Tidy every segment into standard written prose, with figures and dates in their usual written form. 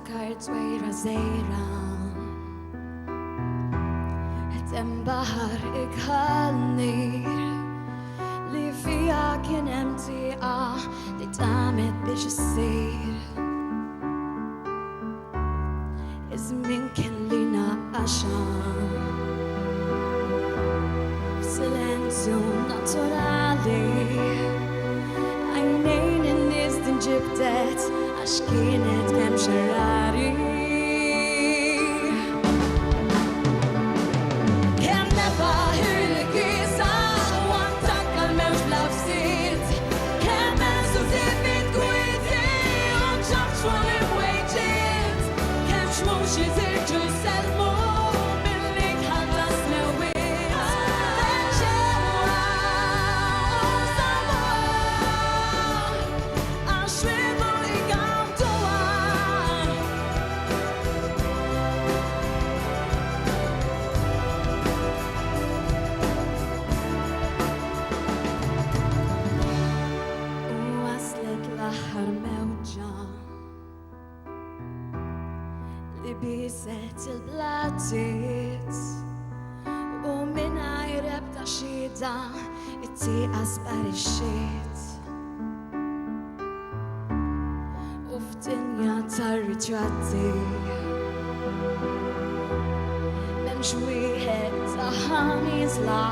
Ftakart zwejra zejra Tem bahar ikħalnir Li fija kien hemm tieqa li tagħmet biex issir Iż-żmien kien li naqqaxam Silenzju naturali Għajnejn in-nies tinġibdet għax kienet kemm xarrari Li biset il-blatiet U mingħajr ebda xhieda it-tieqa sparixxiet U f'dinja tar-ritratti m'hemmx wieħed taħan jiżla'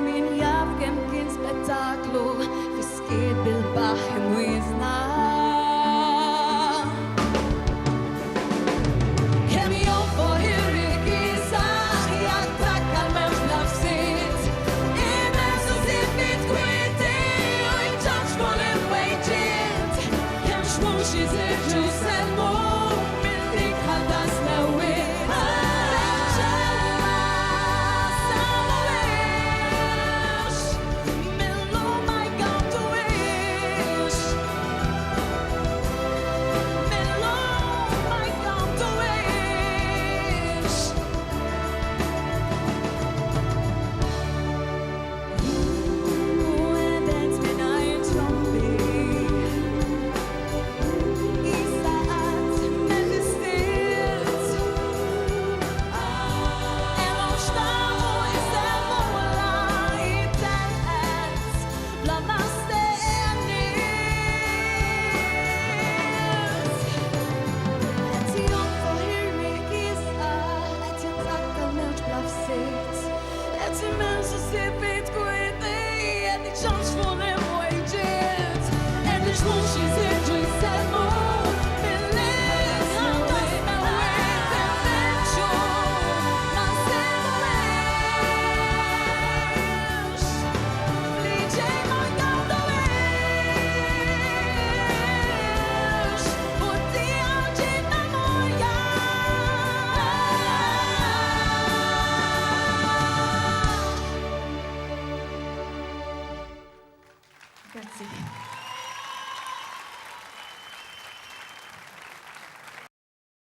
Min jaf kemm kien spettaklu fiskiet bil-baħħ imwiesna She's